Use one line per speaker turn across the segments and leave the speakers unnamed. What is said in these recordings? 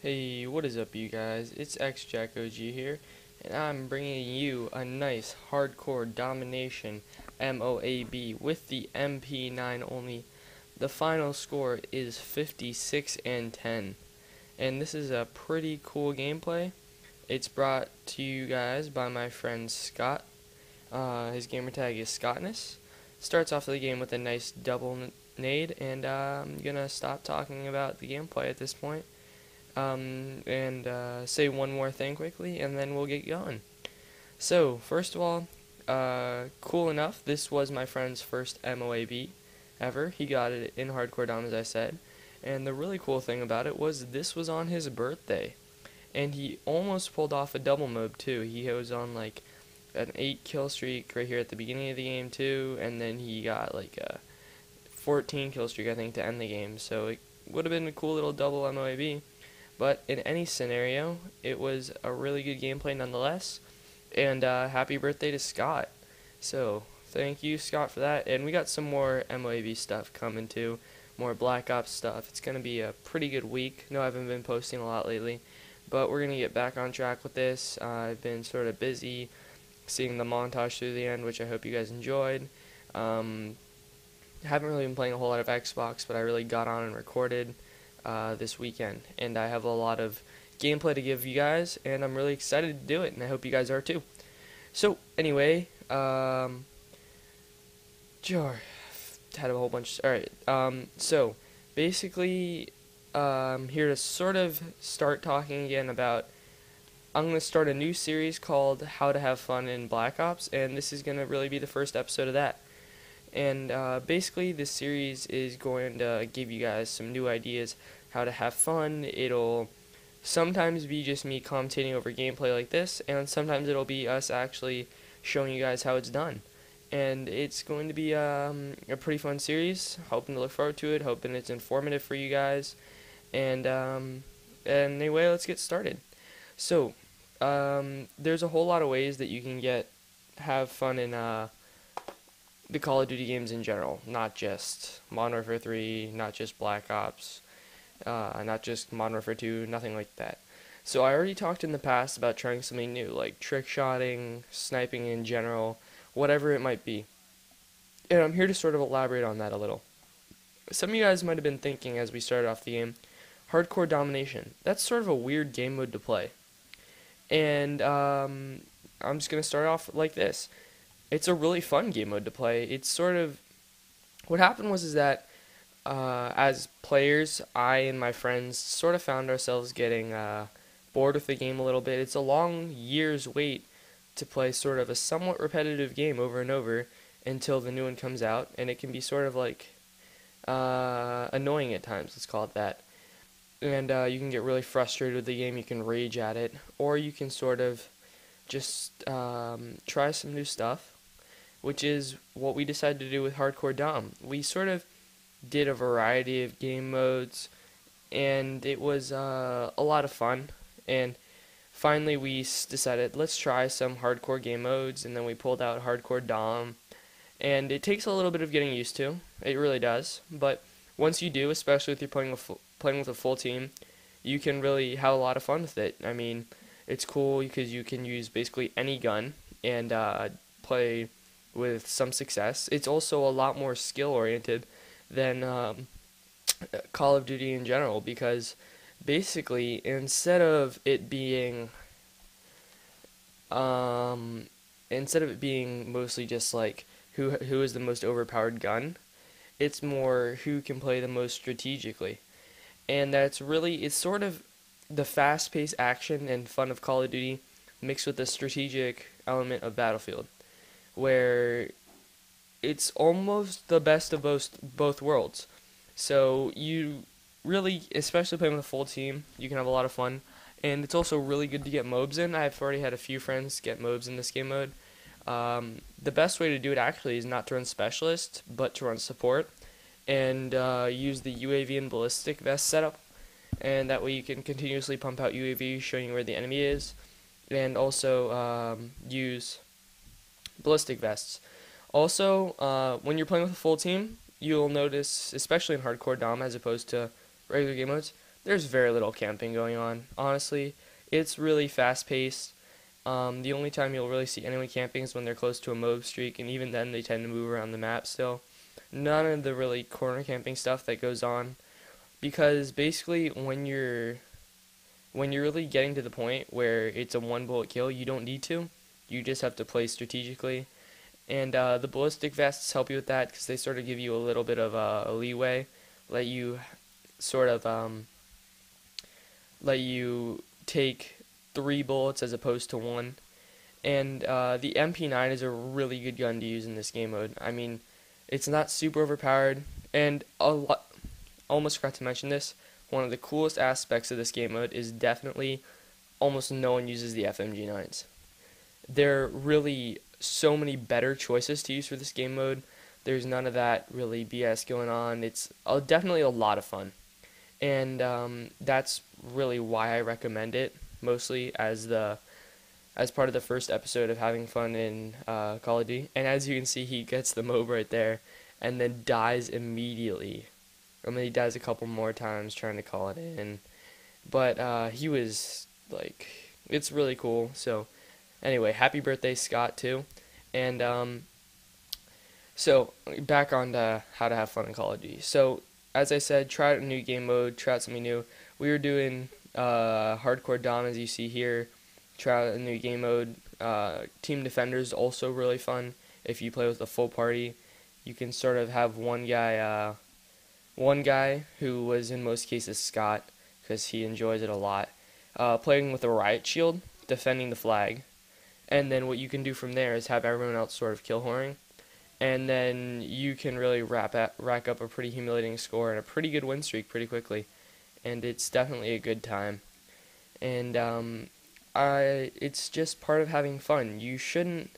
Hey, what is up, you guys? It's JackOG here, and I'm bringing you a nice hardcore domination MOAB with the MP9 only. The final score is 56 and 10, and this is a pretty cool gameplay. It's brought to you guys by my friend Scott. His gamertag is Scottness. Starts off the game with a nice double nade, and I'm gonna stop talking about the gameplay at this point and say one more thing quickly, and then we'll get going. So, first of all, cool enough, this was my friend's first MOAB ever. He got it in Hardcore Dom, as I said. And the really cool thing about it was this was on his birthday. And he almost pulled off a double mob, too. He was on, like, an 8 kill streak right here at the beginning of the game, too. And then he got, like, a 14 kill streak, I think, to end the game. So it would have been a cool little double MOAB. But in any scenario, it was a really good gameplay nonetheless. And happy birthday to Scott. So thank you, Scott, for that. And we got some more MOAB stuff coming too. More Black Ops stuff. It's going to be a pretty good week. No, I haven't been posting a lot lately. But we're going to get back on track with this. I've been sort of busy seeing the montage through the end, which I hope you guys enjoyed. Haven't really been playing a whole lot of Xbox, but I really got on and recorded this weekend, and I have a lot of gameplay to give you guys, and I'm really excited to do it, and I hope you guys are too. So anyway, sure, had a whole bunch. All right, so basically, here to sort of start talking again about. I'm going to start a new series called How to Have Fun in Black Ops, and this is going to really be the first episode of that. And basically, this series is going to give you guys some new ideas how to have fun. It'll sometimes be just me commentating over gameplay like this, and sometimes it'll be us actually showing you guys how it's done. And it's going to be a pretty fun series. Hoping to look forward to it. Hoping it's informative for you guys. And anyway, let's get started. So, there's a whole lot of ways that you can have fun in the Call of Duty games in general, not just Modern Warfare 3, not just Black Ops, not just Modern Warfare 2, nothing like that. So I already talked in the past about trying something new, like trick shotting, sniping in general, whatever it might be. And I'm here to sort of elaborate on that a little. Some of you guys might have been thinking as we started off the game, hardcore domination. That's sort of a weird game mode to play. And I'm just going to start off like this. It's a really fun game mode to play. It's sort of what happened was that as players, I and my friends sort of found ourselves getting bored with the game a little bit. It's a long year's wait to play sort of a somewhat repetitive game over and over until the new one comes out, and it can be sort of like annoying at times. Let's call it that. And you can get really frustrated with the game. You can rage at it, or you can sort of just try some new stuff, which is what we decided to do with Hardcore Dom. We sort of did a variety of game modes, and it was a lot of fun. And finally, we decided, let's try some hardcore game modes, and then we pulled out Hardcore Dom. And it takes a little bit of getting used to. It really does. But once you do, especially if you're playing with a full team, you can really have a lot of fun with it. I mean, it's cool because you can use basically any gun and play with some success. It's also a lot more skill-oriented than Call of Duty in general, because basically instead of it being mostly just like who is the most overpowered gun, it's more who can play the most strategically. And it's sort of the fast-paced action and fun of Call of Duty mixed with the strategic element of Battlefield, where it's almost the best of both worlds. So you really, especially playing with a full team, you can have a lot of fun. And it's also really good to get mobs in. I've already had a few friends get mobs in this game mode. The best way to do it actually is not to run specialist, but to run support and use the UAV and ballistic vest setup. And that way you can continuously pump out UAV showing where the enemy is, and also use ballistic vests. Also, when you're playing with a full team, you'll notice, especially in Hardcore Dom as opposed to regular game modes, there's very little camping going on. Honestly, it's really fast paced. The only time you'll really see anyone camping is when they're close to a mob streak, and even then they tend to move around the map still. None of the really corner camping stuff that goes on, because basically when you're really getting to the point where it's a one bullet kill, you don't need to. You just have to play strategically. And the ballistic vests help you with that because they sort of give you a little bit of a leeway, let you sort of let you take 3 bullets as opposed to 1. And the MP9 is a really good gun to use in this game mode. I mean, it's not super overpowered, and almost forgot to mention this. One of the coolest aspects of this game mode is definitely almost no one uses the FMG9s. There are really so many better choices to use for this game mode. There's none of that really BS going on. It's definitely a lot of fun. And that's really why I recommend it, mostly as part of the first episode of having fun in Call of Duty. And as you can see, he gets the MOB right there and then dies immediately. I mean, he dies a couple more times trying to call it in. But he was, like, it's really cool. So, anyway, happy birthday, Scott, too. And, so, back on to how to have fun in Call of Duty. So, as I said, try out a new game mode, try out something new. We were doing Hardcore Dom, as you see here. Try out a new game mode. Team Defender is also really fun. If you play with a full party, you can sort of have one guy who was in most cases Scott, because he enjoys it a lot, playing with a riot shield, defending the flag. And then what you can do from there is have everyone else sort of kill whoring. And then you can really rack up a pretty humiliating score and a pretty good win streak pretty quickly. And it's definitely a good time. And it's just part of having fun. You shouldn't...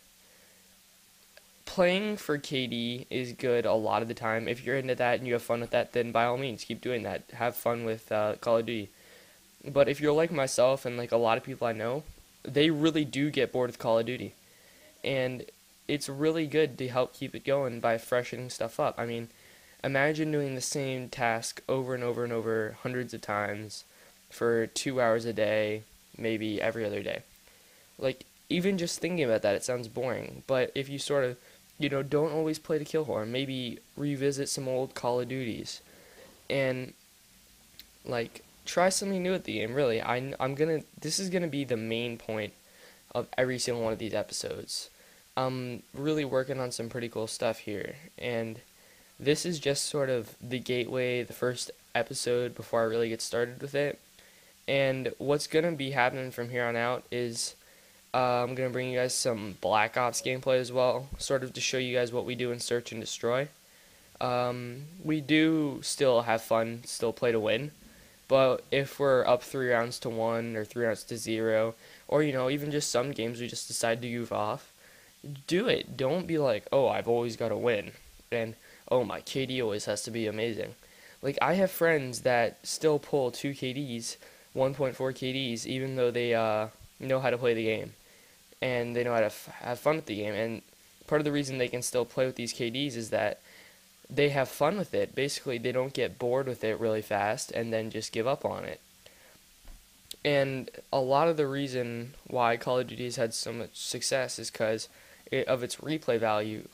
Playing for KD is good a lot of the time. If you're into that and you have fun with that, then by all means, keep doing that. Have fun with Call of Duty. But if you're like myself and like a lot of people I know, they really do get bored with Call of Duty. And it's really good to help keep it going by freshening stuff up. I mean, imagine doing the same task over and over and over hundreds of times for 2 hours a day, maybe every other day. Like, even just thinking about that, it sounds boring. But if you sort of, don't always play to kill whore, maybe revisit some old Call of Duties. And, like, try something new at the game, really. This is gonna be the main point of every single one of these episodes. I'm really working on some pretty cool stuff here, and this is just sort of the gateway, the first episode before I really get started with it. And what's gonna be happening from here on out is I'm gonna bring you guys some Black Ops gameplay as well, sort of to show you guys what we do in Search and Destroy. We do still have fun, still play to win, but if we're up 3 rounds to 1 or 3 rounds to 0, or even just some games we just decide to goof off, do it. Don't be like, oh, I've always got to win, and oh, my KD always has to be amazing. Like, I have friends that still pull 2 KDs, 1.4 KDs, even though they know how to play the game, and they know how to have fun with the game. And part of the reason they can still play with these KDs is that they have fun with it. Basically, they don't get bored with it really fast and then just give up on it. And a lot of the reason why Call of Duty has had so much success is because of its replay value.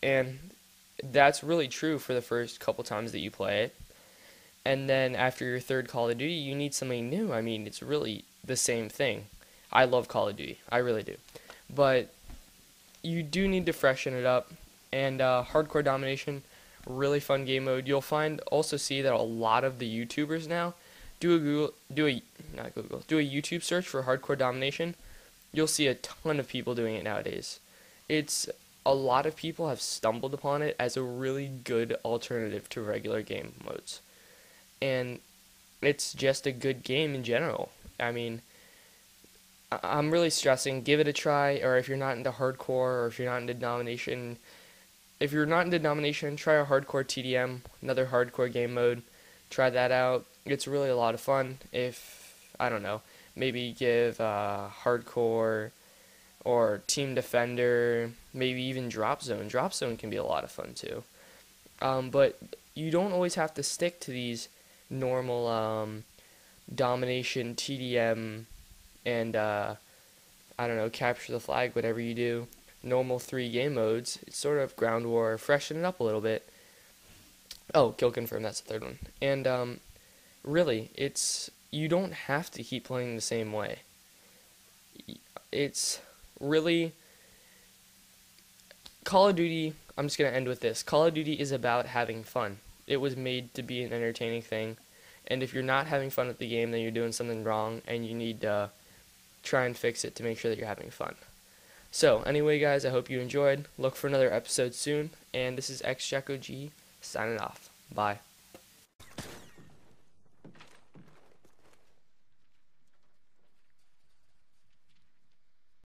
And that's really true for the first couple times that you play it. And then after your third Call of Duty, you need something new. I mean, it's really the same thing. I love Call of Duty. I really do. But you do need to freshen it up. And Hardcore Domination, really fun game mode. You'll also see that a lot of the YouTubers now do a YouTube search for Hardcore Domination. You'll see a ton of people doing it nowadays. A lot of people have stumbled upon it as a really good alternative to regular game modes. And it's just a good game in general. I mean, I'm really stressing, give it a try, or if you're not into hardcore, or if you're not into domination, try a hardcore TDM, another hardcore game mode. Try that out. It's really a lot of fun. Maybe give hardcore or Team Defender, maybe even Drop Zone. Drop Zone can be a lot of fun too. But you don't always have to stick to these normal domination, TDM, and I don't know, capture the flag, whatever you do. Normal 3 game modes. It's sort of ground war, freshen it up a little bit. Oh, kill confirm, that's the third one. And really, you don't have to keep playing the same way. It's really Call of Duty. I'm just gonna end with this. Call of Duty is about having fun. It was made to be an entertaining thing, and if you're not having fun with the game, then you're doing something wrong, and you need to try and fix it to make sure that you're having fun. So anyway, guys, I hope you enjoyed. Look for another episode soon, and this is JackOG signing off. Bye.